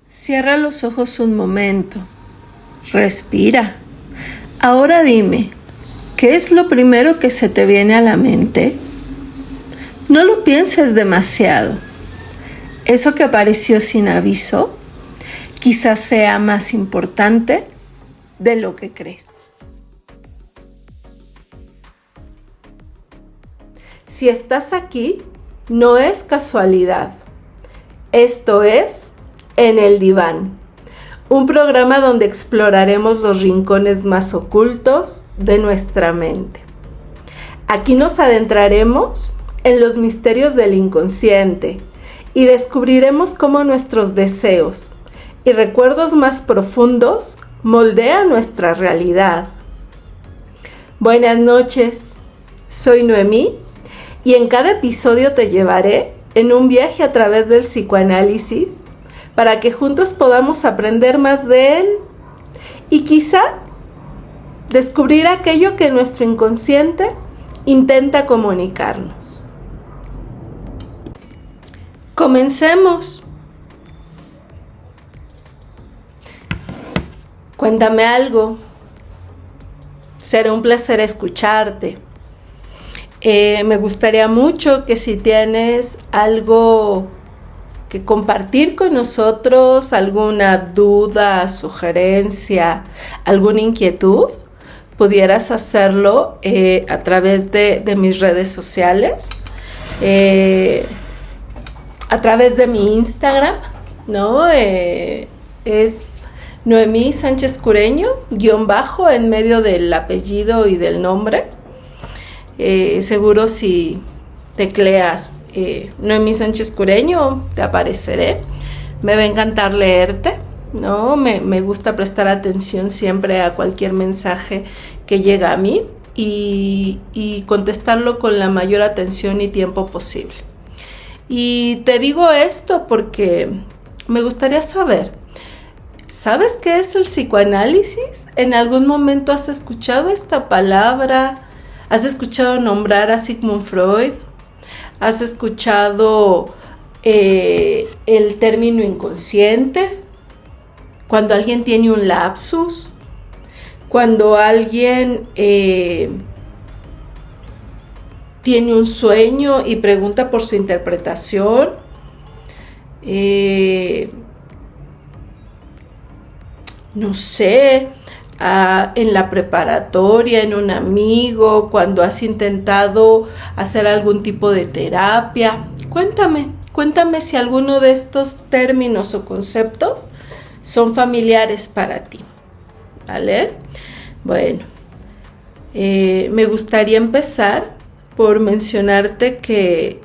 Cierra los ojos un momento. Respira. Ahora dime, ¿qué es lo primero que se te viene a la mente? No lo pienses demasiado. Eso que apareció sin aviso, quizás sea más importante de lo que crees. Si estás aquí, no es casualidad. Esto es En el Diván, un programa donde exploraremos los rincones más ocultos de nuestra mente. Aquí nos adentraremos en los misterios del inconsciente y descubriremos cómo nuestros deseos y recuerdos más profundos moldean nuestra realidad. Buenas noches, soy Noemí y en cada episodio te llevaré en un viaje a través del psicoanálisis para que juntos podamos aprender más de él y quizá descubrir aquello que nuestro inconsciente intenta comunicarnos. Comencemos. Cuéntame algo. Será un placer escucharte. Me gustaría mucho que si tienes algo que compartir con nosotros, alguna duda, sugerencia, alguna inquietud, pudieras hacerlo a través de mis redes sociales, a través de mi Instagram, ¿no? Es Noemí Sánchez Cureño, _ en medio del apellido y del nombre. Seguro si tecleas Noemí Sánchez Cureño, te apareceré. Me va a encantar leerte, ¿no? Me gusta prestar atención siempre a cualquier mensaje que llega a mí y contestarlo con la mayor atención y tiempo posible. Y te digo esto porque me gustaría saber, ¿sabes qué es el psicoanálisis? ¿En algún momento has escuchado esta palabra? ¿Has escuchado nombrar a Sigmund Freud? ¿Has escuchado el término inconsciente? Cuando alguien tiene un lapsus, cuando alguien tiene un sueño y pregunta por su interpretación, no sé, en la preparatoria, en un amigo, cuando has intentado hacer algún tipo de terapia. Cuéntame si alguno de estos términos o conceptos son familiares para ti, ¿vale? Bueno, me gustaría empezar por mencionarte que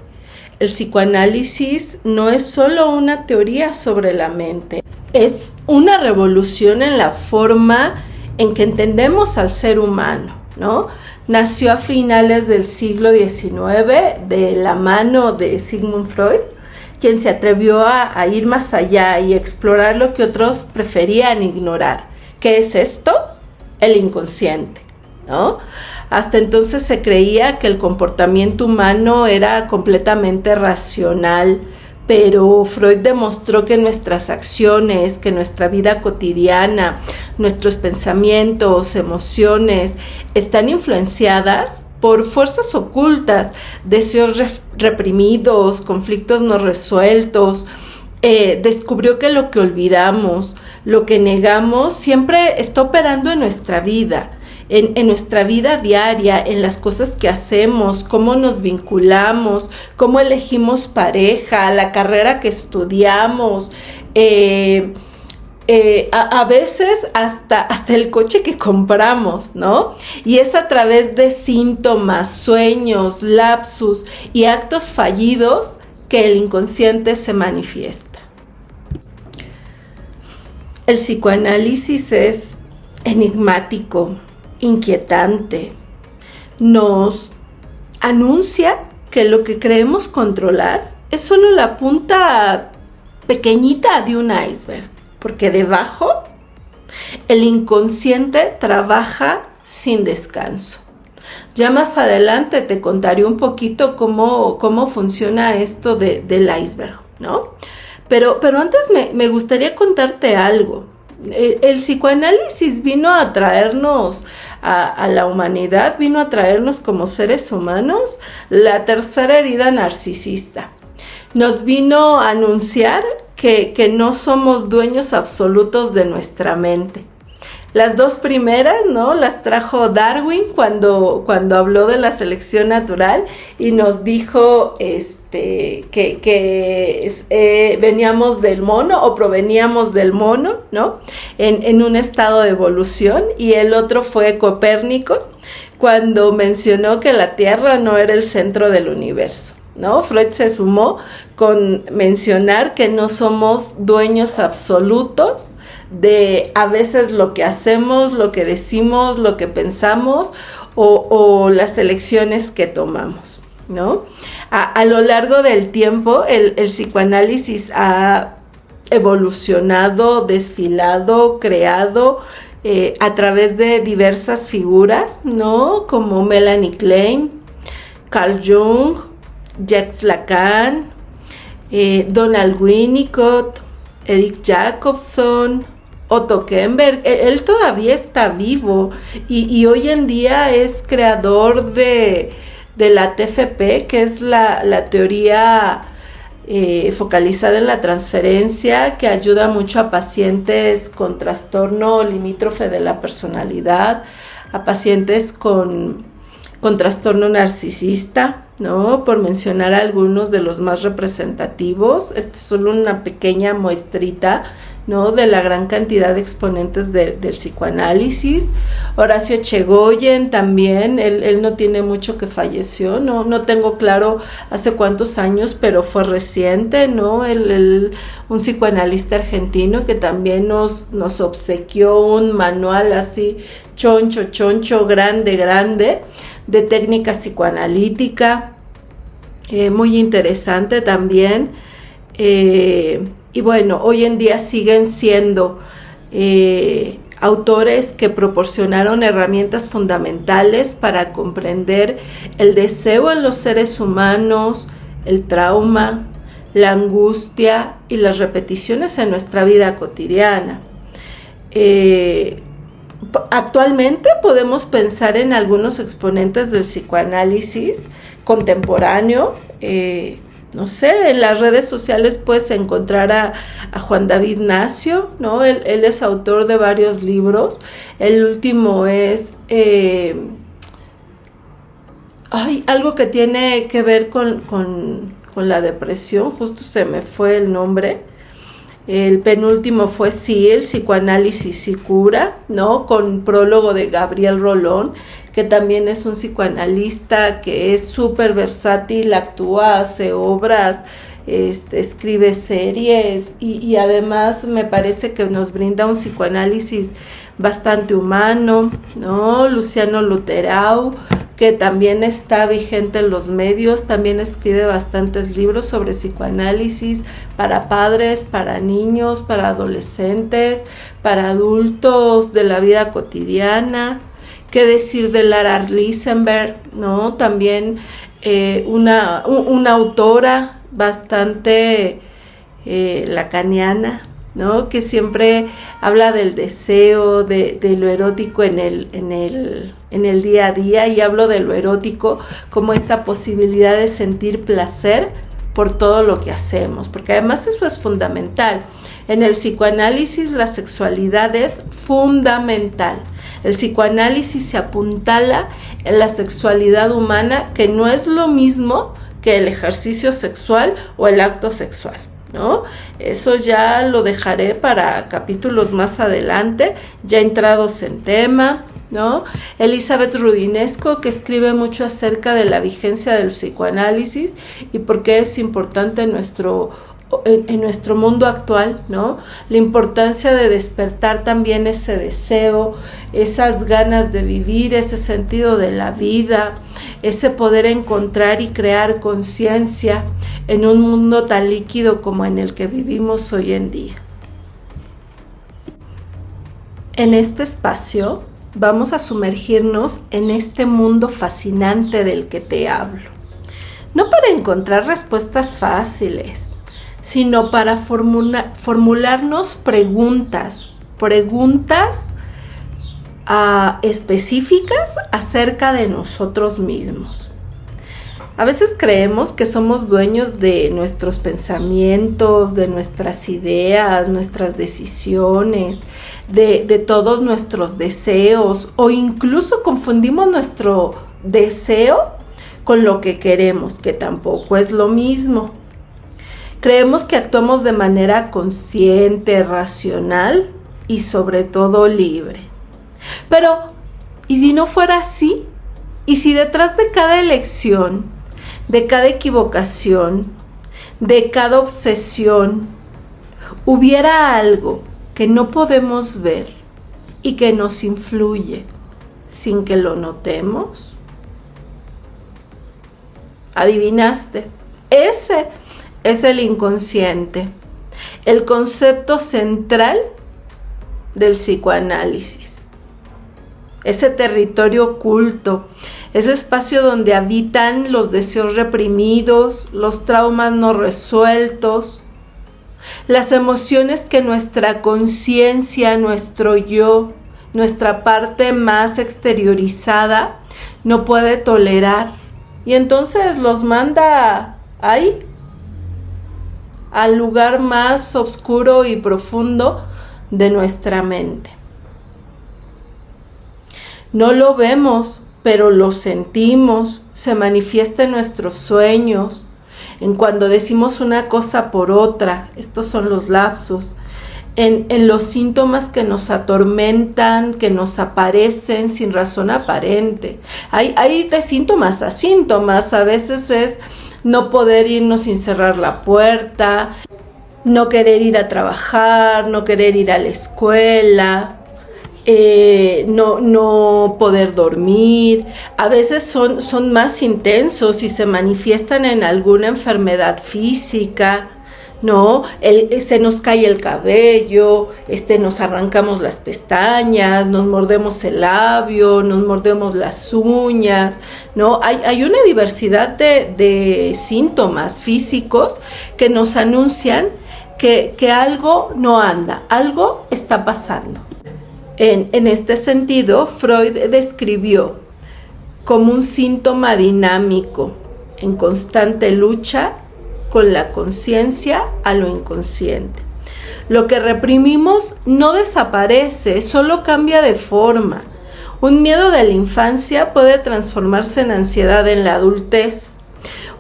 el psicoanálisis no es solo una teoría sobre la mente, es una revolución en la forma en que entendemos al ser humano, ¿no? Nació a finales del siglo XIX de la mano de Sigmund Freud, quien se atrevió a ir más allá y explorar lo que otros preferían ignorar. ¿Qué es esto? El inconsciente, ¿no? Hasta entonces se creía que el comportamiento humano era completamente racional, pero Freud demostró que nuestras acciones, que nuestra vida cotidiana, nuestros pensamientos, emociones, están influenciadas por fuerzas ocultas, deseos reprimidos, conflictos no resueltos. Descubrió que lo que olvidamos, lo que negamos, siempre está operando en nuestra vida. En nuestra vida diaria, en las cosas que hacemos, cómo nos vinculamos, cómo elegimos pareja, la carrera que estudiamos, a veces hasta el coche que compramos, ¿no? Y es a través de síntomas, sueños, lapsus y actos fallidos que el inconsciente se manifiesta. El psicoanálisis es enigmático, inquietante. Nos anuncia que lo que creemos controlar es solo la punta pequeñita de un iceberg, porque debajo el inconsciente trabaja sin descanso. Ya más adelante te contaré un poquito cómo funciona esto del iceberg, ¿no? Pero antes me gustaría contarte algo. El psicoanálisis vino a traernos a la humanidad, vino a traernos como seres humanos la tercera herida narcisista. Nos vino a anunciar que no somos dueños absolutos de nuestra mente. Las dos primeras, ¿no? Las trajo Darwin cuando habló de la selección natural y nos dijo que veníamos del mono o proveníamos del mono, ¿no? En un estado de evolución. Y el otro fue Copérnico cuando mencionó que la Tierra no era el centro del universo, ¿no? Freud se sumó con mencionar que no somos dueños absolutos de a veces lo que hacemos, lo que decimos, lo que pensamos o las elecciones que tomamos, ¿no? A lo largo del tiempo el psicoanálisis ha evolucionado, desfilado, creado a través de diversas figuras, ¿no? Como Melanie Klein, Carl Jung, Jacques Lacan, Donald Winnicott, Edith Jacobson, Otto Kemper. Él todavía está vivo y hoy en día es creador de la TFP, que es la teoría focalizada en la transferencia, que ayuda mucho a pacientes con trastorno limítrofe de la personalidad, a pacientes con trastorno narcisista, ¿no? Por mencionar algunos de los más representativos. Esta es solo una pequeña muestrita, ¿no? De la gran cantidad de exponentes del psicoanálisis. Horacio Echegoyen también, él no tiene mucho que falleció, no tengo claro hace cuántos años, pero fue reciente, ¿no? Un psicoanalista argentino que también nos obsequió un manual así choncho, grande, de técnica psicoanalítica, muy interesante también. Y bueno, hoy en día siguen siendo autores que proporcionaron herramientas fundamentales para comprender el deseo en los seres humanos, el trauma, la angustia y las repeticiones en nuestra vida cotidiana. Actualmente podemos pensar en algunos exponentes del psicoanálisis contemporáneo. No sé, en las redes sociales puedes encontrar a Juan David Nacio, ¿no? Él es autor de varios libros. El último es algo que tiene que ver con la depresión, justo se me fue el nombre. El penúltimo fue el psicoanálisis y cura, ¿no? Con prólogo de Gabriel Rolón, que también es un psicoanalista que es súper versátil, actúa, hace obras, escribe series y además me parece que nos brinda un psicoanálisis bastante humano, ¿no? Luciano Lutherau, que también está vigente en los medios, también escribe bastantes libros sobre psicoanálisis para padres, para niños, para adolescentes, para adultos de la vida cotidiana. ¿Qué decir de Lara Lisenberg, ¿no? También una autora bastante lacaniana, ¿no? Que siempre habla del deseo, de lo erótico en el día a día, y hablo de lo erótico como esta posibilidad de sentir placer por todo lo que hacemos, porque además eso es fundamental. En el psicoanálisis la sexualidad es fundamental. El psicoanálisis se apuntala en la sexualidad humana, que no es lo mismo que el ejercicio sexual o el acto sexual, ¿no? Eso ya lo dejaré para capítulos más adelante, ya entrados en tema, ¿no? Elizabeth Rudinesco, que escribe mucho acerca de la vigencia del psicoanálisis y por qué es importante en nuestro mundo actual, ¿no? La importancia de despertar también ese deseo, esas ganas de vivir, ese sentido de la vida, ese poder encontrar y crear conciencia en un mundo tan líquido como en el que vivimos hoy en día. En este espacio vamos a sumergirnos en este mundo fascinante del que te hablo. No para encontrar respuestas fáciles, sino para formularnos preguntas específicas acerca de nosotros mismos. A veces creemos que somos dueños de nuestros pensamientos, de nuestras ideas, nuestras decisiones, de todos nuestros deseos, o incluso confundimos nuestro deseo con lo que queremos, que tampoco es lo mismo. Creemos que actuamos de manera consciente, racional y sobre todo libre. Pero, ¿y si no fuera así? ¿Y si detrás de cada elección, de cada equivocación, de cada obsesión, hubiera algo que no podemos ver y que nos influye sin que lo notemos? ¿Adivinaste? Ese es el inconsciente, el concepto central del psicoanálisis. Ese territorio oculto, ese espacio donde habitan los deseos reprimidos, los traumas no resueltos, las emociones que nuestra conciencia, nuestro yo, nuestra parte más exteriorizada no puede tolerar. Y entonces los manda ahí, al lugar más oscuro y profundo de nuestra mente. No lo vemos, pero lo sentimos, se manifiesta en nuestros sueños, en cuando decimos una cosa por otra, estos son los lapsus, en los síntomas que nos atormentan, que nos aparecen sin razón aparente. Hay de síntomas a síntomas, a veces es no poder irnos sin cerrar la puerta, no querer ir a trabajar, no querer ir a la escuela, no poder dormir. A veces son más intensos y se manifiestan en alguna enfermedad física, ¿no? Se nos cae el cabello, nos arrancamos las pestañas, nos mordemos el labio, nos mordemos las uñas, ¿no? Hay una diversidad de síntomas físicos que nos anuncian que algo no anda, algo está pasando. En este sentido, Freud describió como un síntoma dinámico, en constante lucha con la conciencia a lo inconsciente. Lo que reprimimos no desaparece, solo cambia de forma. Un miedo de la infancia puede transformarse en ansiedad en la adultez.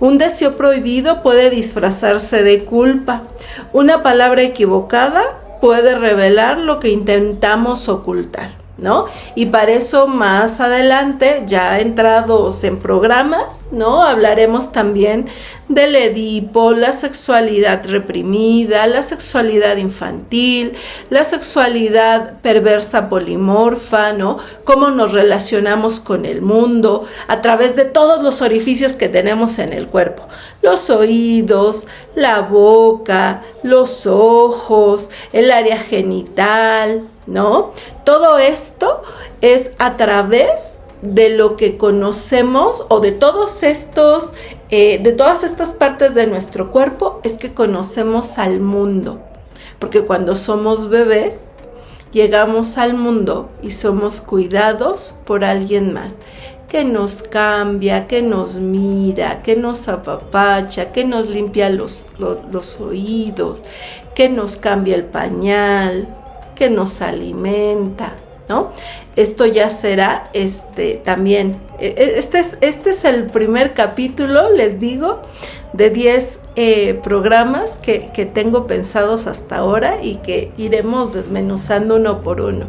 Un deseo prohibido puede disfrazarse de culpa. Una palabra equivocada puede revelar lo que intentamos ocultar, ¿no? Y para eso más adelante, ya entrados en programas, ¿no? Hablaremos también del Edipo, la sexualidad reprimida, la sexualidad infantil, la sexualidad perversa polimorfa, ¿no? Cómo nos relacionamos con el mundo a través de todos los orificios que tenemos en el cuerpo. Los oídos, la boca, los ojos, el área genital, ¿no? Todo esto es a través de lo que conocemos o de todas estas partes de nuestro cuerpo es que conocemos al mundo. Porque cuando somos bebés, llegamos al mundo y somos cuidados por alguien más, que nos cambia, que nos mira, que nos apapacha, que nos limpia los oídos, que nos cambia el pañal, que nos alimenta, ¿no? Esto ya será también, este es el primer capítulo, les digo, de 10 programas que tengo pensados hasta ahora y que iremos desmenuzando uno por uno.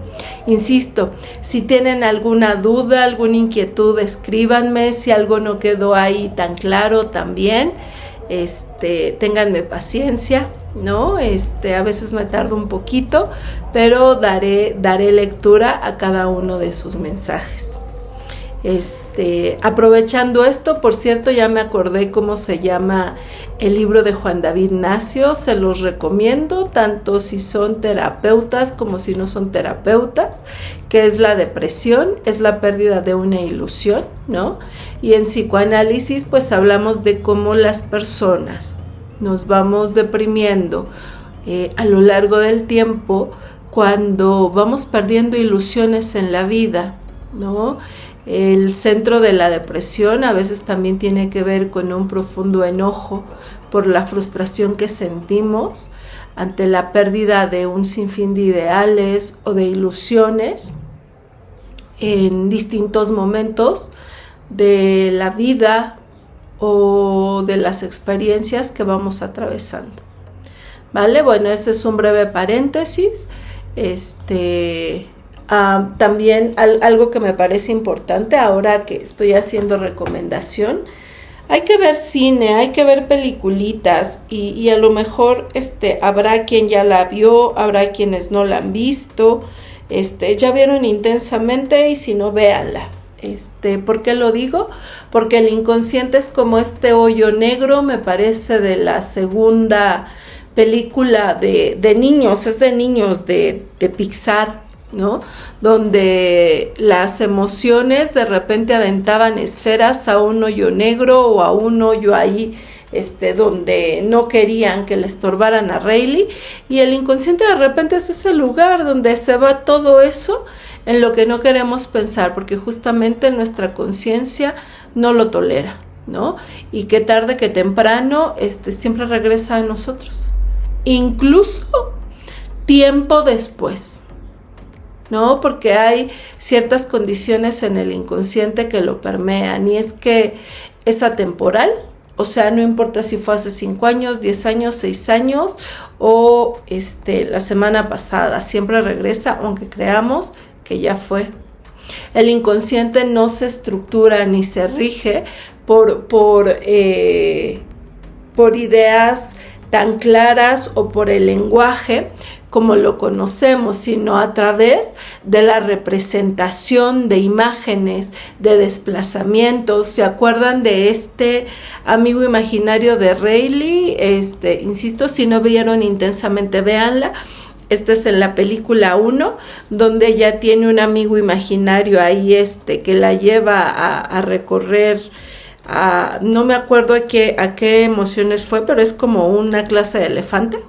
Insisto, si tienen alguna duda, alguna inquietud, escríbanme. Si algo no quedó ahí tan claro también, ténganme paciencia, ¿no? A veces me tardo un poquito, pero daré lectura a cada uno de sus mensajes. Aprovechando esto, por cierto, ya me acordé cómo se llama el libro de Juan David Nacio. Se los recomiendo, tanto si son terapeutas como si no son terapeutas, que es La depresión, es la pérdida de una ilusión, ¿no? Y en psicoanálisis, pues hablamos de cómo las personas nos vamos deprimiendo a lo largo del tiempo, cuando vamos perdiendo ilusiones en la vida, ¿no? El centro de la depresión a veces también tiene que ver con un profundo enojo por la frustración que sentimos ante la pérdida de un sinfín de ideales o de ilusiones en distintos momentos de la vida o de las experiencias que vamos atravesando. ¿Vale? Bueno, ese es un breve paréntesis. También algo que me parece importante ahora que estoy haciendo recomendación: hay que ver cine, hay que ver peliculitas y a lo mejor habrá quien ya la vio, habrá quienes no la han visto, ya vieron Intensamente, y si no, véanla. ¿Por qué lo digo? Porque el inconsciente es como este hoyo negro, me parece, de la segunda película de niños, es de niños de Pixar, ¿no? Donde las emociones de repente aventaban esferas a un hoyo negro o a un hoyo ahí, donde no querían que le estorbaran a Riley, y el inconsciente de repente es ese lugar donde se va todo eso en lo que no queremos pensar, porque justamente nuestra conciencia no lo tolera, ¿no? Y que tarde que temprano siempre regresa a nosotros, incluso tiempo después, ¿no? Porque hay ciertas condiciones en el inconsciente que lo permean, y es que es atemporal. O sea, no importa si fue hace 5 años, 10 años, 6 años o la semana pasada, siempre regresa, aunque creamos que ya fue. El inconsciente no se estructura ni se rige por ideas tan claras o por el lenguaje como lo conocemos, sino a través de la representación de imágenes, de desplazamientos. ¿Se acuerdan de este amigo imaginario de Riley? Insisto, si no vieron Intensamente, véanla. Es en la película 1, donde ella tiene un amigo imaginario ahí que la lleva a recorrer, no me acuerdo a qué emociones fue, pero es como una clase de elefante.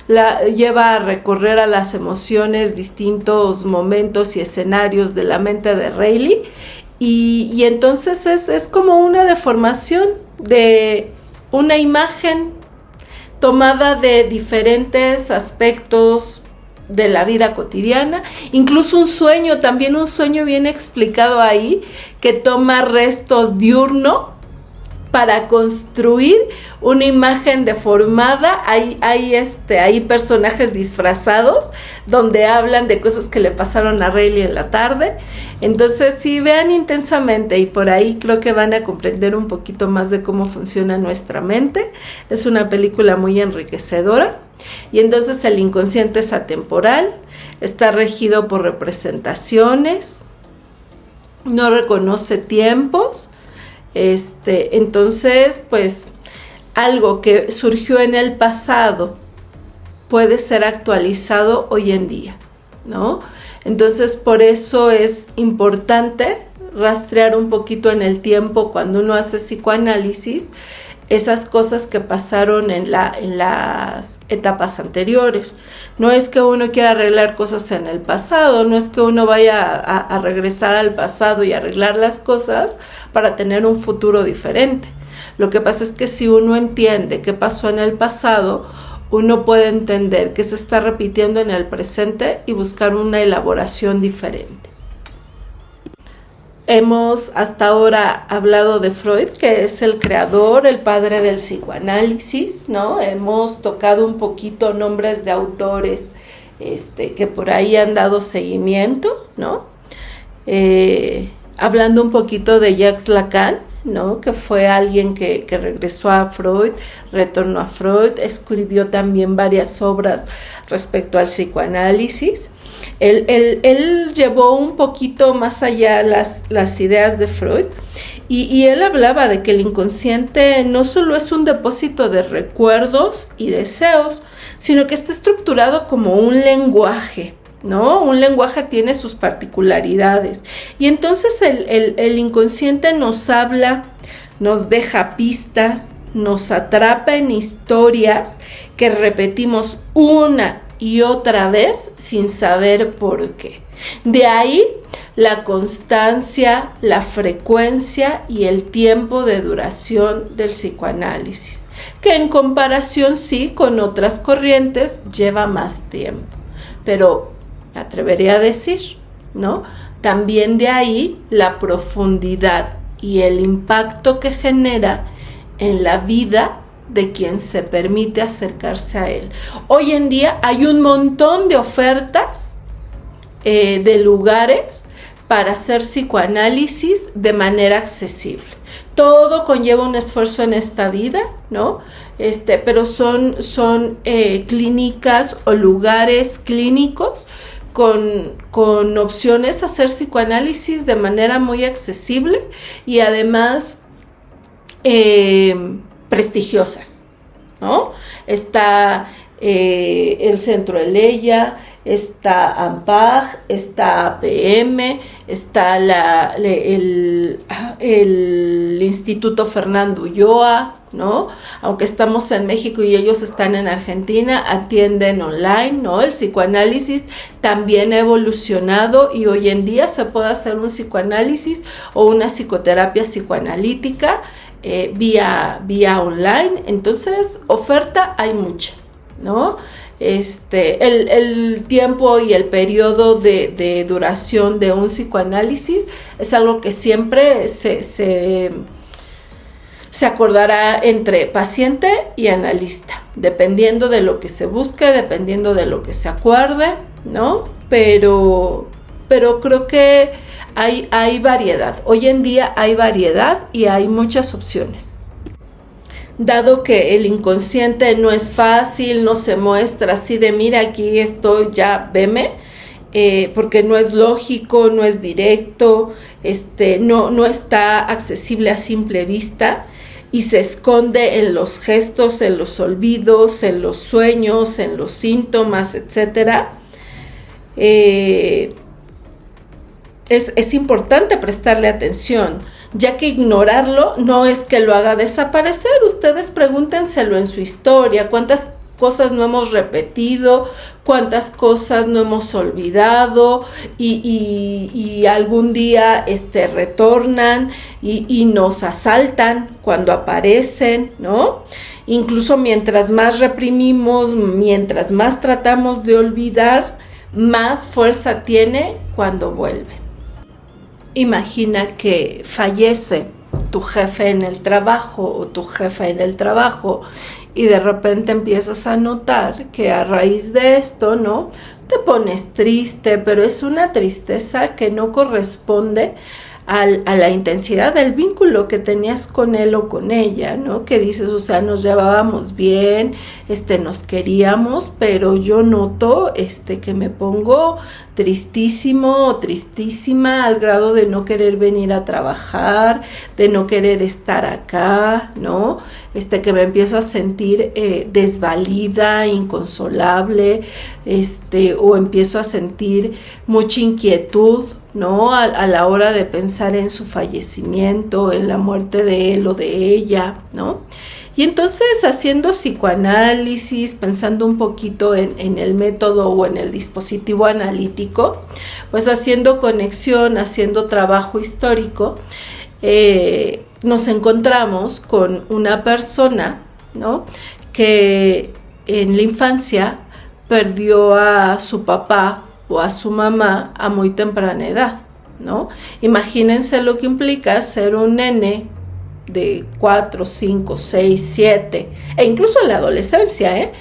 La lleva a recorrer a las emociones distintos momentos y escenarios de la mente de Riley, y entonces es como una deformación de una imagen tomada de diferentes aspectos de la vida cotidiana, incluso un sueño bien explicado ahí, que toma restos diurno para construir una imagen deformada. Hay personajes disfrazados donde hablan de cosas que le pasaron a Riley en la tarde. Entonces, sí, vean Intensamente, y por ahí creo que van a comprender un poquito más de cómo funciona nuestra mente. Es una película muy enriquecedora. Y entonces el inconsciente es atemporal, está regido por representaciones, no reconoce tiempos. Entonces, pues, algo que surgió en el pasado puede ser actualizado hoy en día, ¿no? Entonces, por eso es importante rastrear un poquito en el tiempo cuando uno hace psicoanálisis, esas cosas que pasaron en las etapas anteriores. No es que uno quiera arreglar cosas en el pasado, no es que uno vaya a regresar al pasado y arreglar las cosas para tener un futuro diferente. Lo que pasa es que si uno entiende qué pasó en el pasado, uno puede entender qué se está repitiendo en el presente y buscar una elaboración diferente. Hemos hasta ahora hablado de Freud, que es el creador, el padre del psicoanálisis, ¿no? Hemos tocado un poquito nombres de autores que por ahí han dado seguimiento, ¿no? Hablando un poquito de Jacques Lacan, ¿no? Que fue alguien que regresó a Freud, retornó a Freud, escribió también varias obras respecto al psicoanálisis. Él llevó un poquito más allá las ideas de Freud, y él hablaba de que el inconsciente no solo es un depósito de recuerdos y deseos, sino que está estructurado como un lenguaje, ¿no? Un lenguaje tiene sus particularidades, y entonces el inconsciente nos habla, nos deja pistas, nos atrapa en historias que repetimos una y otra vez sin saber por qué. De ahí la constancia, la frecuencia y el tiempo de duración del psicoanálisis, que en comparación sí con otras corrientes lleva más tiempo. Pero me atrevería a decir, ¿no? También de ahí la profundidad y el impacto que genera en la vida de quien se permite acercarse a él. Hoy en día hay un montón de ofertas de lugares para hacer psicoanálisis de manera accesible. Todo conlleva un esfuerzo en esta vida, ¿no? Pero son clínicas o lugares clínicos con opciones a hacer psicoanálisis de manera muy accesible y además prestigiosas, ¿no? Está el Centro Eleya, está AMPAG, está APM, está el Instituto Fernando Ulloa, ¿no? Aunque estamos en México y ellos están en Argentina, atienden online, ¿no? El psicoanálisis también ha evolucionado y hoy en día se puede hacer un psicoanálisis o una psicoterapia psicoanalítica vía online. Entonces, oferta hay mucha, ¿no? El tiempo y el periodo de duración de un psicoanálisis es algo que siempre se acordará entre paciente y analista, dependiendo de lo que se busque, dependiendo de lo que se acuerde, ¿no? Pero creo que hay variedad. Hoy en día hay variedad y hay muchas opciones. Dado que el inconsciente no es fácil, no se muestra así de mira, aquí estoy, ya veme, porque no es lógico, no es directo, no está accesible a simple vista y se esconde en los gestos, en los olvidos, en los sueños, en los síntomas, etc. Es importante prestarle atención, ya que ignorarlo no es que lo haga desaparecer. Ustedes pregúntenselo en su historia, cuántas cosas no hemos repetido, cuántas cosas no hemos olvidado y algún día retornan y nos asaltan cuando aparecen, ¿no? Incluso mientras más reprimimos, mientras más tratamos de olvidar, más fuerza tiene cuando vuelven. Imagina que fallece tu jefe en el trabajo o tu jefa en el trabajo y de repente empiezas a notar que a raíz de esto, ¿no? Te pones triste, pero es una tristeza que no corresponde a la intensidad del vínculo que tenías con él o con ella, ¿no? Que dices, o sea, nos llevábamos bien, nos queríamos, pero yo noto, que me pongo tristísimo o tristísima al grado de no querer venir a trabajar, de no querer estar acá, ¿no? Que me empiezo a sentir desvalida, inconsolable, o empiezo a sentir mucha inquietud, ¿no? A la hora de pensar en su fallecimiento, en la muerte de él o de ella, ¿no? Y entonces haciendo psicoanálisis, pensando un poquito en el método o en el dispositivo analítico, pues haciendo conexión, haciendo trabajo histórico, nos encontramos con una persona, ¿no? Que en la infancia perdió a su papá o a su mamá a muy temprana edad, ¿no? Imagínense lo que implica ser un nene de 4, 5, 6, 7, e incluso en la adolescencia,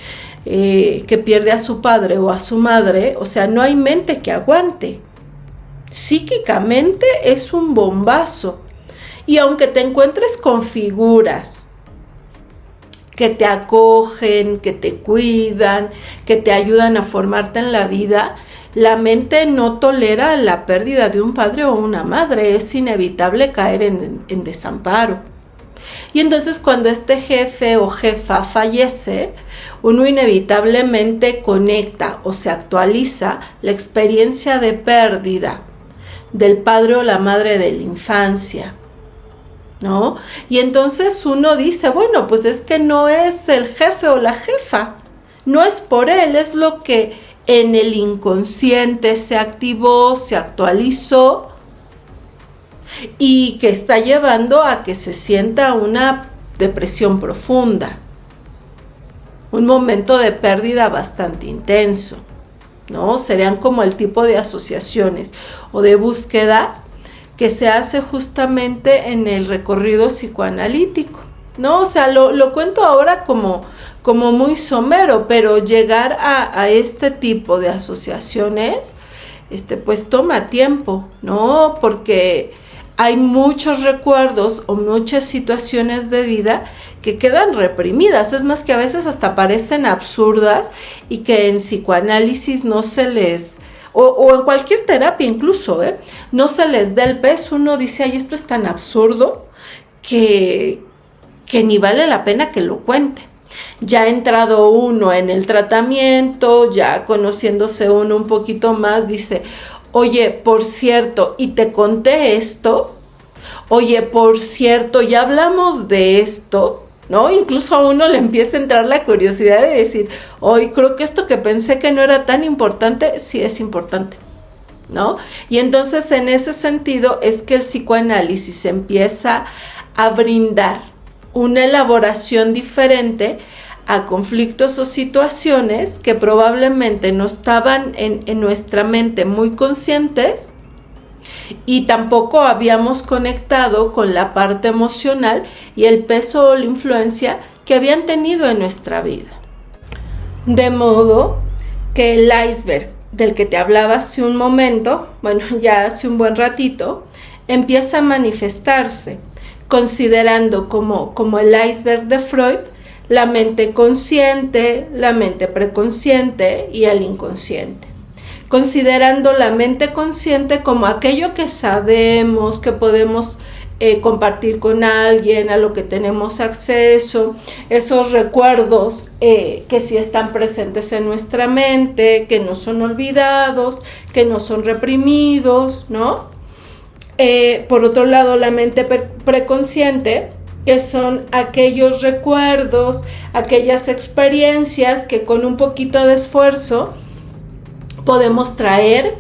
que pierde a su padre o a su madre. O sea, no hay mente que aguante. Psíquicamente es un bombazo. Y aunque te encuentres con figuras que te acogen, que te cuidan, que te ayudan a formarte en la vida, la mente no tolera la pérdida de un padre o una madre. Es inevitable caer en desamparo. Y entonces cuando este jefe o jefa fallece, uno inevitablemente conecta o se actualiza la experiencia de pérdida del padre o la madre de la infancia, ¿no? Y entonces uno dice, bueno, pues es que no es el jefe o la jefa, no es por él, es lo que en el inconsciente se activó, se actualizó y que está llevando a que se sienta una depresión profunda, un momento de pérdida bastante intenso, ¿no? Serían como el tipo de asociaciones o de búsqueda que se hace justamente en el recorrido psicoanalítico, ¿no? O sea, lo cuento ahora como muy somero, pero llegar a este tipo de asociaciones, pues toma tiempo, ¿no? Porque hay muchos recuerdos o muchas situaciones de vida que quedan reprimidas, es más que a veces hasta parecen absurdas y que en psicoanálisis no se les, o en cualquier terapia incluso, no se les da el peso. Uno dice, ay, esto es tan absurdo que ni vale la pena que lo cuente. Ya ha entrado uno en el tratamiento, ya conociéndose uno un poquito más, dice, oye, por cierto, ¿y te conté esto? Oye, por cierto, ya hablamos de esto, ¿no? Incluso a uno le empieza a entrar la curiosidad de decir, hoy creo que esto que pensé que no era tan importante, sí es importante, ¿no? Y entonces en ese sentido es que el psicoanálisis empieza a brindar una elaboración diferente a conflictos o situaciones que probablemente no estaban en nuestra mente muy conscientes y tampoco habíamos conectado con la parte emocional y el peso o la influencia que habían tenido en nuestra vida. De modo que el iceberg del que te hablaba hace un momento, bueno, ya hace un buen ratito, empieza a manifestarse, considerando como el iceberg de Freud la mente consciente, la mente preconsciente y el inconsciente. Considerando la mente consciente como aquello que sabemos, que podemos compartir con alguien, a lo que tenemos acceso, esos recuerdos que sí están presentes en nuestra mente, que no son olvidados, que no son reprimidos, ¿no? Por otro lado, la mente preconsciente, que son aquellos recuerdos, aquellas experiencias que con un poquito de esfuerzo podemos traer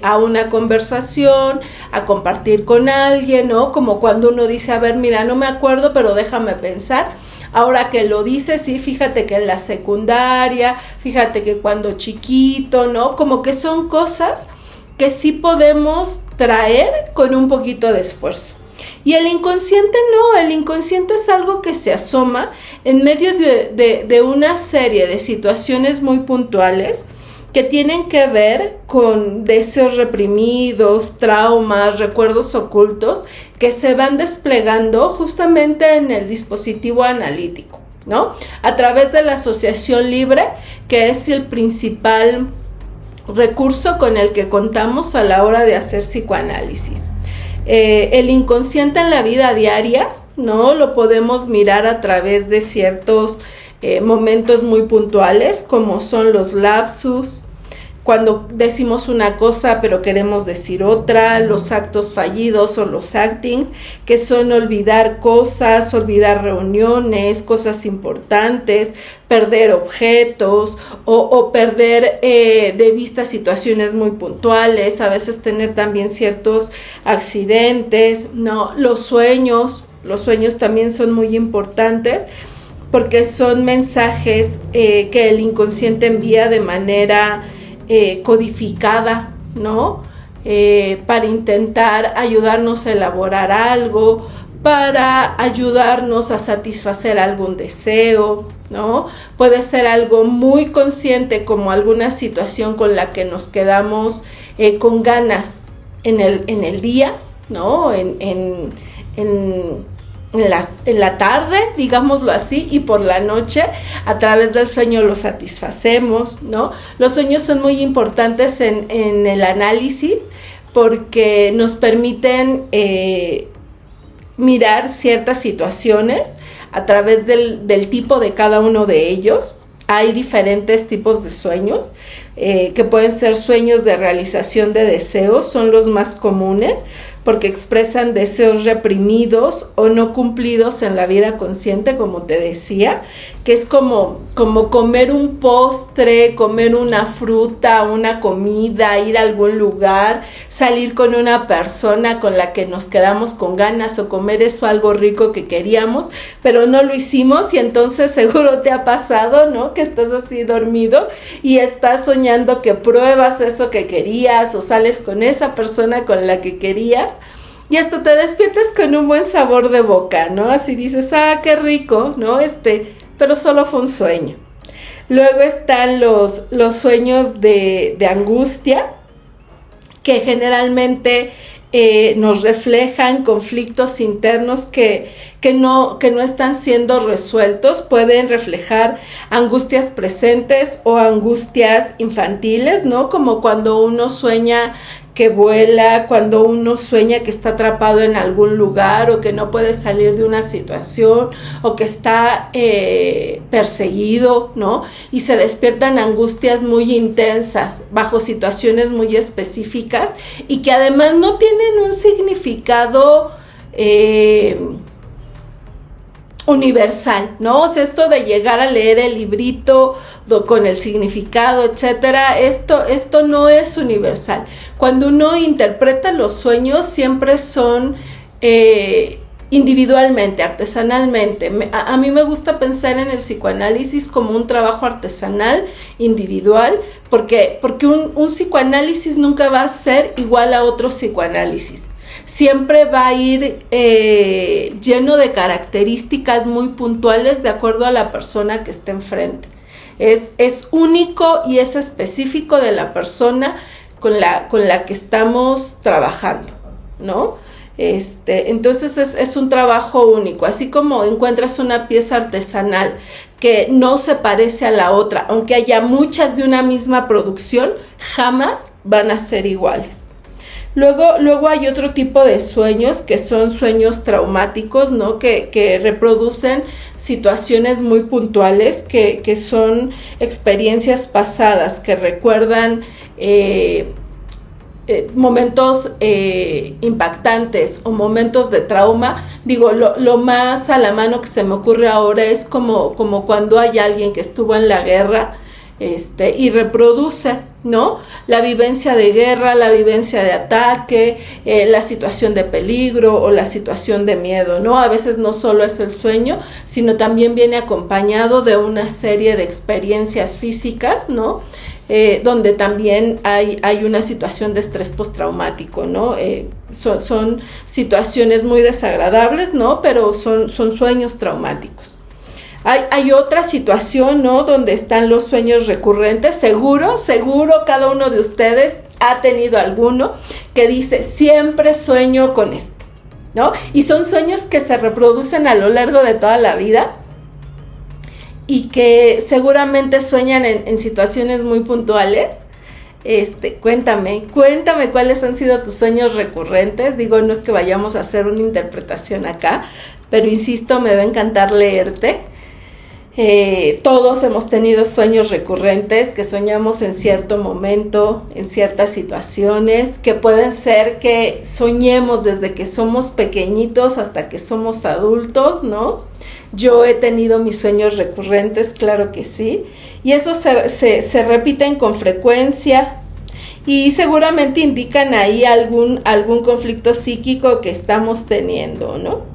a una conversación, a compartir con alguien, ¿no? Como cuando uno dice, a ver, mira, no me acuerdo, pero déjame pensar. Ahora que lo dices, sí, fíjate que en la secundaria, fíjate que cuando chiquito, ¿no? Como que son cosas que sí podemos traer con un poquito de esfuerzo. Y el inconsciente no, el inconsciente es algo que se asoma en medio de una serie de situaciones muy puntuales que tienen que ver con deseos reprimidos, traumas, recuerdos ocultos que se van desplegando justamente en el dispositivo analítico, ¿no? A través de la asociación libre, que es el principal recurso con el que contamos a la hora de hacer psicoanálisis. El inconsciente en la vida diaria, ¿no? Lo podemos mirar a través de ciertos momentos muy puntuales, como son los lapsus, cuando decimos una cosa pero queremos decir otra, los actos fallidos o los actings, que son olvidar cosas, olvidar reuniones, cosas importantes, perder objetos o perder de vista situaciones muy puntuales, a veces tener también ciertos accidentes, ¿no? Los sueños también son muy importantes porque son mensajes que el inconsciente envía de manera codificada, ¿no? Para intentar ayudarnos a elaborar algo, para ayudarnos a satisfacer algún deseo, ¿no? Puede ser algo muy consciente como alguna situación con la que nos quedamos con ganas en el día, ¿no? En la tarde, digámoslo así, y por la noche a través del sueño lo satisfacemos, ¿no? Los sueños son muy importantes en el análisis porque nos permiten mirar ciertas situaciones a través del tipo de cada uno de ellos. Hay diferentes tipos de sueños que pueden ser sueños de realización de deseos, son los más comunes, porque expresan deseos reprimidos o no cumplidos en la vida consciente, como te decía, que es como comer un postre, comer una fruta, una comida, ir a algún lugar, salir con una persona con la que nos quedamos con ganas o comer eso algo rico que queríamos, pero no lo hicimos y entonces seguro te ha pasado, ¿no? Que estás así dormido y estás soñando que pruebas eso que querías o sales con esa persona con la que querías y hasta te despiertas con un buen sabor de boca, ¿no? Así dices, qué rico, ¿no? Pero solo fue un sueño. Luego están los sueños de angustia, que generalmente nos reflejan conflictos internos que no están siendo resueltos. Pueden reflejar angustias presentes o angustias infantiles, ¿no? Como cuando uno sueña que vuela, cuando uno sueña que está atrapado en algún lugar o que no puede salir de una situación o que está perseguido, ¿no? Y se despiertan angustias muy intensas bajo situaciones muy específicas y que además no tienen un significado universal, ¿no? O sea, esto de llegar a leer el librito con el significado, etcétera, esto no es universal. Cuando uno interpreta los sueños, siempre son individualmente, artesanalmente. A mí me gusta pensar en el psicoanálisis como un trabajo artesanal, individual, porque un psicoanálisis nunca va a ser igual a otro psicoanálisis. Siempre va a ir lleno de características muy puntuales de acuerdo a la persona que esté enfrente. Es único y es específico de la persona con la que estamos trabajando, ¿no? Entonces es un trabajo único, así como encuentras una pieza artesanal que no se parece a la otra, aunque haya muchas de una misma producción, jamás van a ser iguales. Luego hay otro tipo de sueños que son sueños traumáticos, ¿no? Que reproducen situaciones muy puntuales, que son experiencias pasadas, que recuerdan momentos impactantes o momentos de trauma. Digo, lo más a la mano que se me ocurre ahora es como cuando hay alguien que estuvo en la guerra y reproduce, ¿no? La vivencia de guerra, la vivencia de ataque, la situación de peligro o la situación de miedo, ¿no? A veces no solo es el sueño, sino también viene acompañado de una serie de experiencias físicas, ¿no? Donde también hay una situación de estrés postraumático, ¿no? Son situaciones muy desagradables, ¿no? Pero son sueños traumáticos. Hay otra situación, ¿no? Donde están los sueños recurrentes. Seguro cada uno de ustedes ha tenido alguno que dice, siempre sueño con esto, ¿no? Y son sueños que se reproducen a lo largo de toda la vida y que seguramente sueñan en situaciones muy puntuales. Cuéntame cuáles han sido tus sueños recurrentes. Digo, no es que vayamos a hacer una interpretación acá, pero insisto, me va a encantar leerte. Todos hemos tenido sueños recurrentes que soñamos en cierto momento, en ciertas situaciones, que pueden ser que soñemos desde que somos pequeñitos hasta que somos adultos, ¿no? Yo he tenido mis sueños recurrentes, claro que sí, y esos se repiten con frecuencia y seguramente indican ahí algún conflicto psíquico que estamos teniendo, ¿no?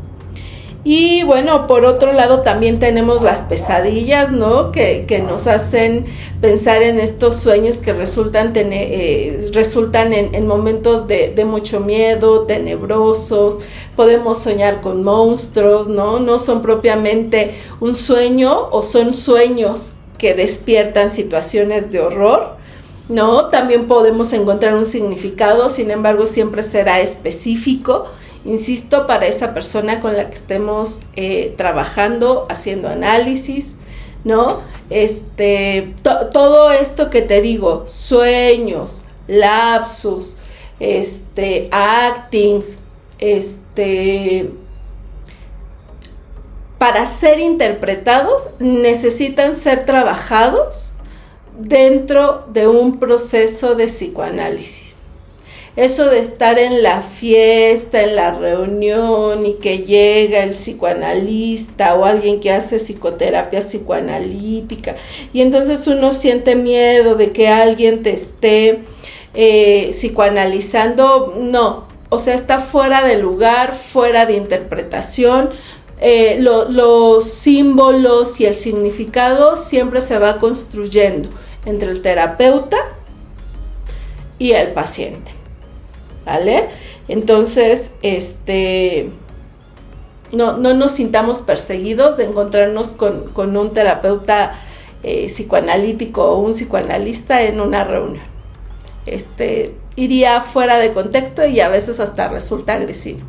Y bueno, por otro lado también tenemos las pesadillas, ¿no? Que nos hacen pensar en estos sueños que resultan en momentos de mucho miedo, tenebrosos. Podemos soñar con monstruos, ¿no? No son propiamente un sueño o son sueños que despiertan situaciones de horror, ¿no? También podemos encontrar un significado, sin embargo siempre será específico. Insisto, para esa persona con la que estemos trabajando, haciendo análisis, ¿no? Todo esto que te digo, sueños, lapsus, actings, para ser interpretados necesitan ser trabajados dentro de un proceso de psicoanálisis. eso de estar en la fiesta, en la reunión y que llega el psicoanalista o alguien que hace psicoterapia psicoanalítica y entonces uno siente miedo de que alguien te esté psicoanalizando, no, o sea, está fuera de lugar, fuera de interpretación. Los símbolos y el significado siempre se va construyendo entre el terapeuta y el paciente, ¿vale? Entonces, no nos sintamos perseguidos de encontrarnos con un terapeuta psicoanalítico o un psicoanalista en una reunión. Iría fuera de contexto y a veces hasta resulta agresivo.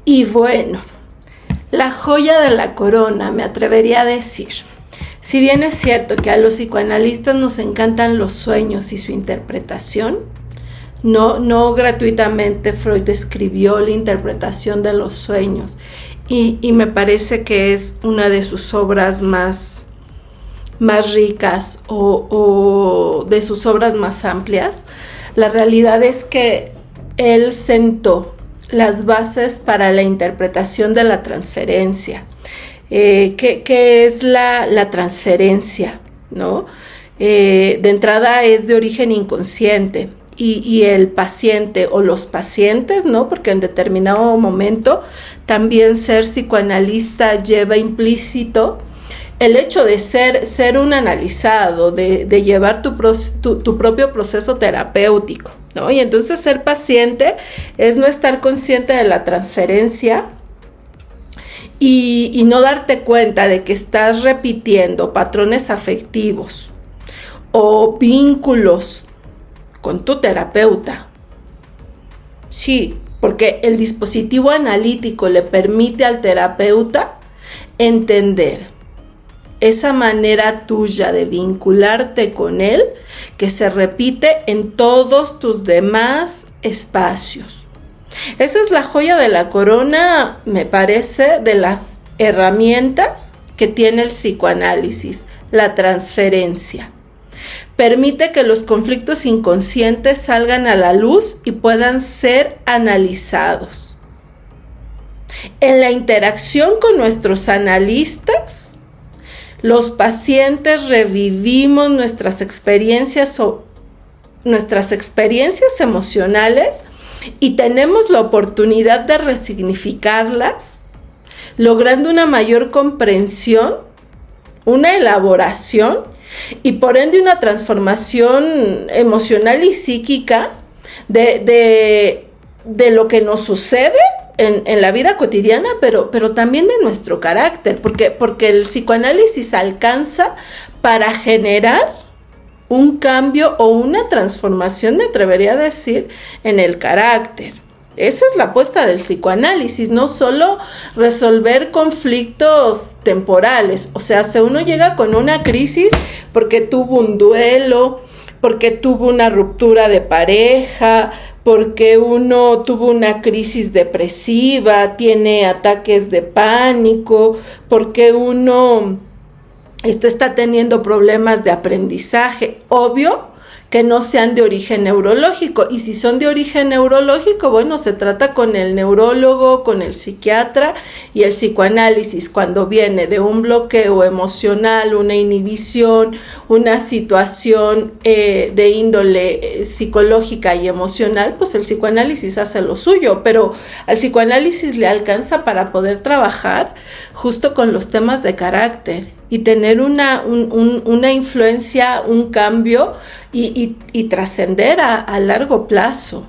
Y bueno, la joya de la corona, me atrevería a decir. Si bien es cierto que a los psicoanalistas nos encantan los sueños y su interpretación, no gratuitamente Freud escribió la interpretación de los sueños y me parece que es una de sus obras más ricas o de sus obras más amplias. La realidad es que él sentó las bases para la interpretación de la transferencia. ¿Qué es la transferencia? ¿No? De entrada es de origen inconsciente y el paciente o los pacientes, ¿no? Porque en determinado momento también ser psicoanalista lleva implícito el hecho de ser un analizado, de llevar tu propio proceso terapéutico, ¿no? Y entonces ser paciente es no estar consciente de la transferencia y no darte cuenta de que estás repitiendo patrones afectivos o vínculos con tu terapeuta. Sí, porque el dispositivo analítico le permite al terapeuta entender esa manera tuya de vincularte con él que se repite en todos tus demás espacios. Esa es la joya de la corona, me parece, de las herramientas que tiene el psicoanálisis, la transferencia. Permite que los conflictos inconscientes salgan a la luz y puedan ser analizados. En la interacción con nuestros analistas, los pacientes revivimos nuestras experiencias emocionales y tenemos la oportunidad de resignificarlas, logrando una mayor comprensión, una elaboración y por ende una transformación emocional y psíquica de lo que nos sucede en la vida cotidiana, pero también de nuestro carácter, porque el psicoanálisis alcanza para generar un cambio o una transformación, me atrevería a decir, en el carácter. Esa es la apuesta del psicoanálisis, no solo resolver conflictos temporales. O sea, si uno llega con una crisis porque tuvo un duelo, porque tuvo una ruptura de pareja, porque uno tuvo una crisis depresiva, tiene ataques de pánico, porque uno está teniendo problemas de aprendizaje, obvio que no sean de origen neurológico, y si son de origen neurológico, bueno, se trata con el neurólogo, con el psiquiatra, y el psicoanálisis cuando viene de un bloqueo emocional, una inhibición, una situación de índole psicológica y emocional, pues el psicoanálisis hace lo suyo, pero al psicoanálisis le alcanza para poder trabajar justo con los temas de carácter y tener una influencia, un cambio y trascender a largo plazo.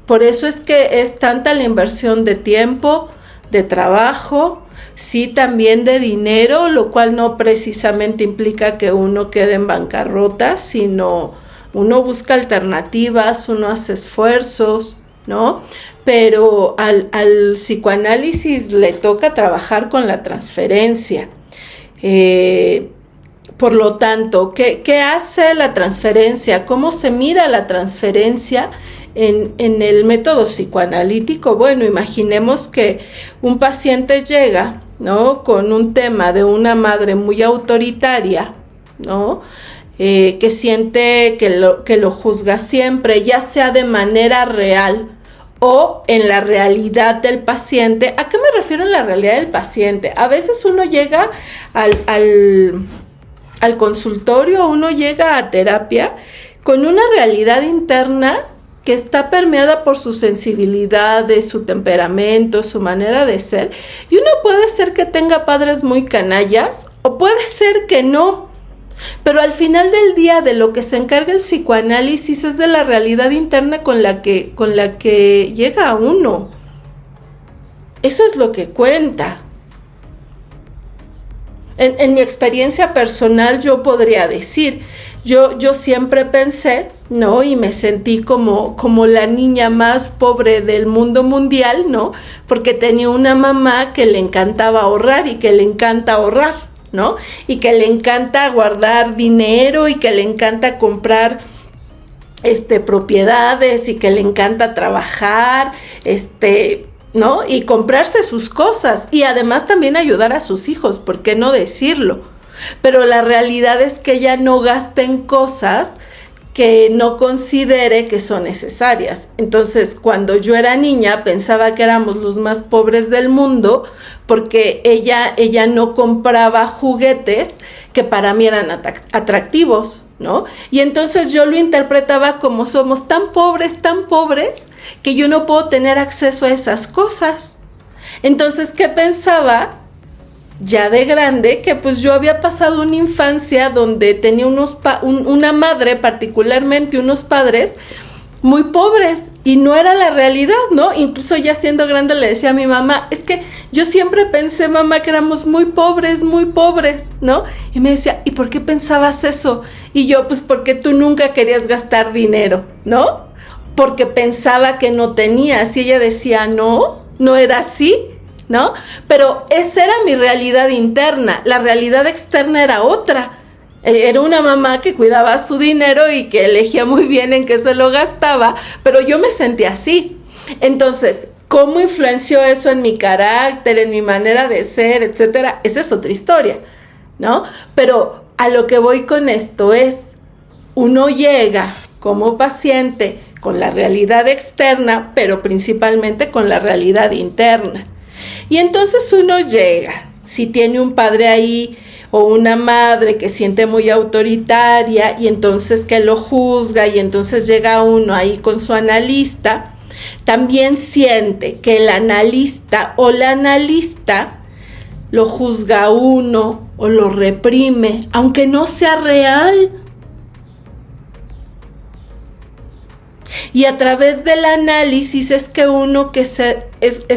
Por eso es que es tanta la inversión de tiempo, de trabajo, sí también de dinero, lo cual no precisamente implica que uno quede en bancarrota, sino uno busca alternativas, uno hace esfuerzos, ¿no? Pero al psicoanálisis le toca trabajar con la transferencia. Por lo tanto, ¿qué hace la transferencia? ¿Cómo se mira la transferencia en el método psicoanalítico? Bueno, imaginemos que un paciente llega, ¿no?, con un tema de una madre muy autoritaria, ¿no? Que siente que lo juzga siempre, ya sea de manera real o en la realidad del paciente. ¿A qué me refiero en la realidad del paciente? A veces uno llega al consultorio, uno llega a terapia con una realidad interna que está permeada por su sensibilidad, su temperamento, su manera de ser. Y uno puede ser que tenga padres muy canallas o puede ser que no. Pero al final del día, de lo que se encarga el psicoanálisis es de la realidad interna con la que llega a uno. Eso es lo que cuenta. En mi experiencia personal yo podría decir, yo siempre pensé, ¿no? Y me sentí como la niña más pobre del mundo mundial, ¿no? Porque tenía una mamá que le encantaba ahorrar y que le encanta ahorrar, ¿no? Y que le encanta guardar dinero y que le encanta comprar propiedades y que le encanta trabajar, ¿no? Y comprarse sus cosas y además también ayudar a sus hijos, ¿por qué no decirlo? Pero la realidad es que ella no gasta en cosas que no considere que son necesarias. Entonces, cuando yo era niña, pensaba que éramos los más pobres del mundo porque ella no compraba juguetes que para mí eran atractivos, ¿no? Y entonces yo lo interpretaba como somos tan pobres, que yo no puedo tener acceso a esas cosas. Entonces, ¿qué pensaba? Ya de grande, que pues yo había pasado una infancia donde tenía una madre, particularmente unos padres muy pobres, y no era la realidad, ¿no? Incluso ya siendo grande le decía a mi mamá, es que yo siempre pensé, mamá, que éramos muy pobres, ¿no? Y me decía, ¿y por qué pensabas eso? Y yo, pues porque tú nunca querías gastar dinero, ¿no? Porque pensaba que no tenías, y ella decía, no era así, ¿no? Pero esa era mi realidad interna, la realidad externa era otra. Era una mamá que cuidaba su dinero y que elegía muy bien en qué se lo gastaba, pero yo me sentía así. Entonces, ¿cómo influenció eso en mi carácter, en mi manera de ser, etcétera? Esa es otra historia, ¿no? Pero a lo que voy con esto es, uno llega como paciente con la realidad externa, pero principalmente con la realidad interna. Y entonces uno llega, si tiene un padre ahí o una madre que siente muy autoritaria y entonces que lo juzga y entonces llega uno ahí con su analista, también siente que el analista o la analista lo juzga a uno o lo reprime, aunque no sea real. Y a través del análisis es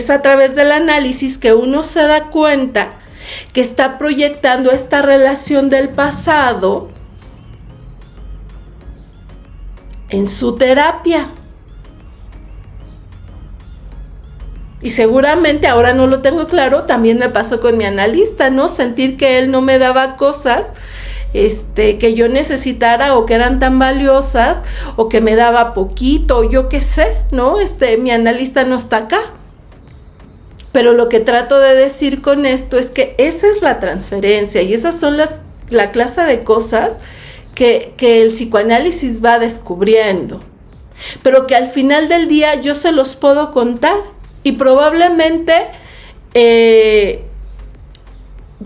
a través del análisis que uno se da cuenta que está proyectando esta relación del pasado en su terapia. Y seguramente ahora no lo tengo claro, también me pasó con mi analista, ¿no? Sentir que él no me daba cosas que yo necesitara o que eran tan valiosas o que me daba poquito, yo qué sé, ¿no? Mi analista no está acá. Pero lo que trato de decir con esto es que esa es la transferencia y esas son la clase de cosas que el psicoanálisis va descubriendo. Pero que al final del día yo se los puedo contar y probablemente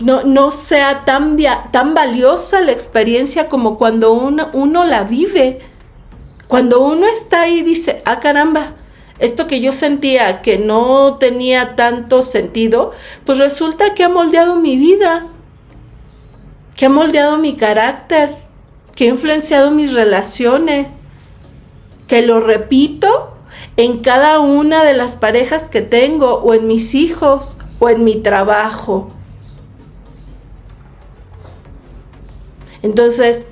no sea tan valiosa la experiencia como cuando uno la vive. Cuando uno está ahí y dice, ah, caramba, esto que yo sentía que no tenía tanto sentido, pues resulta que ha moldeado mi vida, que ha moldeado mi carácter, que ha influenciado mis relaciones, que lo repito en cada una de las parejas que tengo, o en mis hijos, o en mi trabajo. Entonces,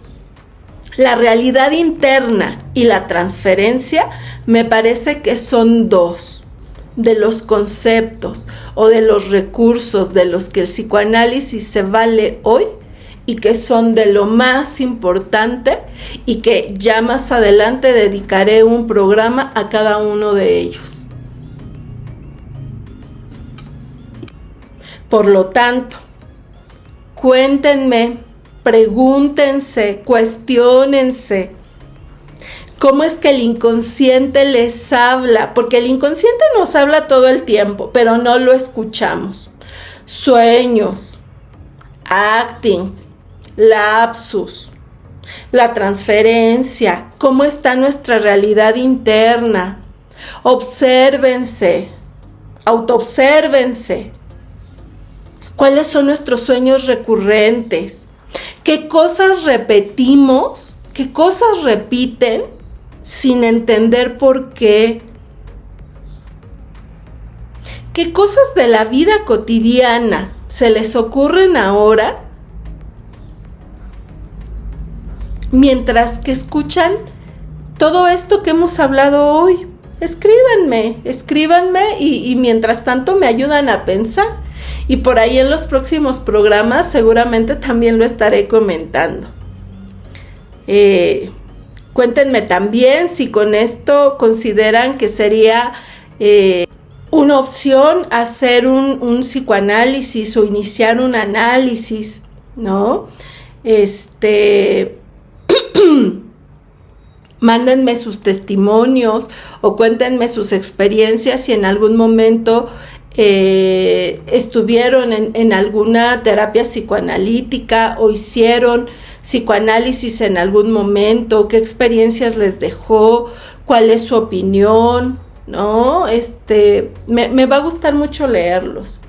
la realidad interna y la transferencia me parece que son dos de los conceptos o de los recursos de los que el psicoanálisis se vale hoy y que son de lo más importante y que ya más adelante dedicaré un programa a cada uno de ellos. Por lo tanto, cuéntenme pregúntense, cuestiónense. ¿Cómo es que el inconsciente les habla? Porque el inconsciente nos habla todo el tiempo, pero no lo escuchamos. Sueños, actings, lapsus, la transferencia, cómo está nuestra realidad interna. Obsérvense, autoobsérvense. ¿Cuáles son nuestros sueños recurrentes? ¿Qué cosas repetimos? ¿Qué cosas repiten sin entender por qué? ¿Qué cosas de la vida cotidiana se les ocurren ahora mientras que escuchan todo esto que hemos hablado hoy? Escríbanme y mientras tanto me ayudan a pensar. Y por ahí en los próximos programas seguramente también lo estaré comentando. Cuéntenme también si con esto consideran que sería una opción hacer un psicoanálisis o iniciar un análisis, ¿no? Mándenme sus testimonios o cuéntenme sus experiencias si en algún momento estuvieron en alguna terapia psicoanalítica o hicieron psicoanálisis en algún momento, qué experiencias les dejó, cuál es su opinión, ¿no? Me va a gustar mucho leerlos.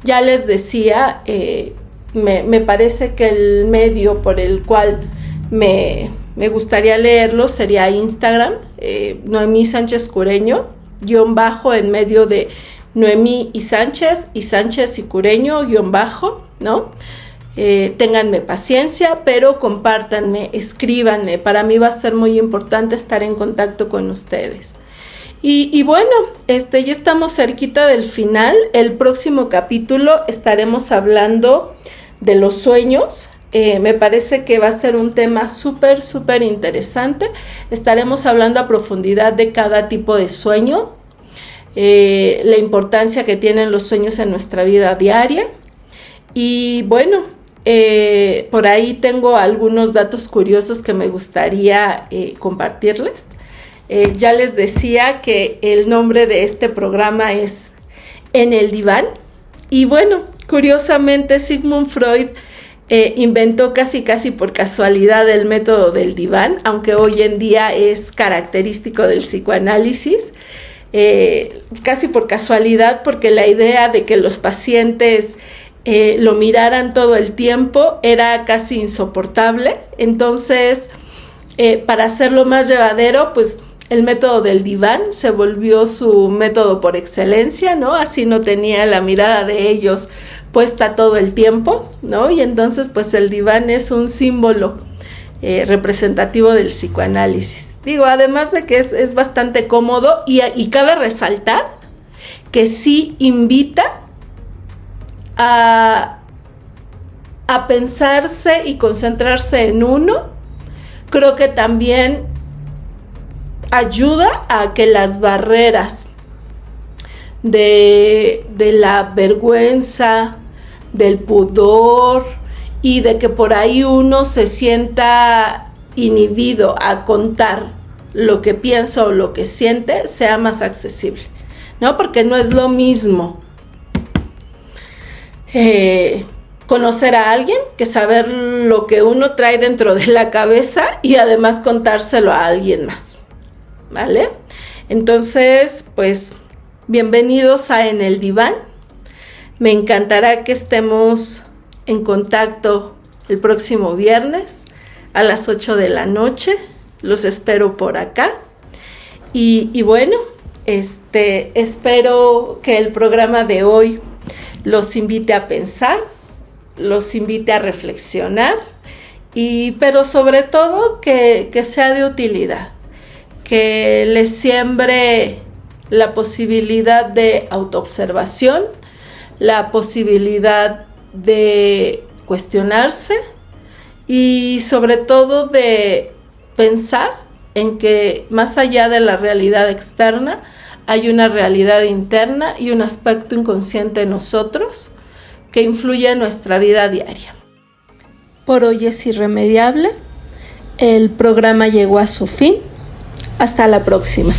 Ya les decía, me parece que el medio por el cual me gustaría leerlos sería Instagram, Noemí Sánchez Cureño, _ en medio de Noemí y Sánchez y Cureño _ ¿no? Ténganme paciencia, pero compártanme, escríbanme. Para mí va a ser muy importante estar en contacto con ustedes. Y bueno, ya estamos cerquita del final. El próximo capítulo estaremos hablando de los sueños. Me parece que va a ser un tema súper interesante. Estaremos hablando a profundidad de cada tipo de sueño, la importancia que tienen los sueños en nuestra vida diaria. Y bueno, por ahí tengo algunos datos curiosos que me gustaría compartirles. Ya les decía que el nombre de este programa es En el Diván. Y bueno, curiosamente Sigmund Freud inventó casi por casualidad el método del diván, aunque hoy en día es característico del psicoanálisis, casi por casualidad, porque la idea de que los pacientes lo miraran todo el tiempo era casi insoportable. Entonces, para hacerlo más llevadero, pues el método del diván se volvió su método por excelencia, ¿no? Así no tenía la mirada de ellos puesta todo el tiempo, ¿no? Y entonces, pues el diván es un símbolo representativo del psicoanálisis. Digo, además de que es bastante cómodo y cabe resaltar que sí invita a pensarse y concentrarse en uno. Creo que también ayuda a que las barreras de la vergüenza, del pudor y de que por ahí uno se sienta inhibido a contar lo que piensa o lo que siente sea más accesible, ¿no? Porque no es lo mismo conocer a alguien que saber lo que uno trae dentro de la cabeza y además contárselo a alguien más, ¿vale? Entonces, pues, bienvenidos a En el Diván. Me encantará que estemos en contacto el próximo viernes a las 8 de la noche. Los espero por acá. Y bueno, espero que el programa de hoy los invite a pensar, los invite a reflexionar, pero sobre todo que sea de utilidad, que les siembre la posibilidad de autoobservación, la posibilidad de cuestionarse y sobre todo de pensar en que más allá de la realidad externa hay una realidad interna y un aspecto inconsciente en nosotros que influye en nuestra vida diaria. por hoy es irremediable. El programa llegó a su fin. Hasta la próxima.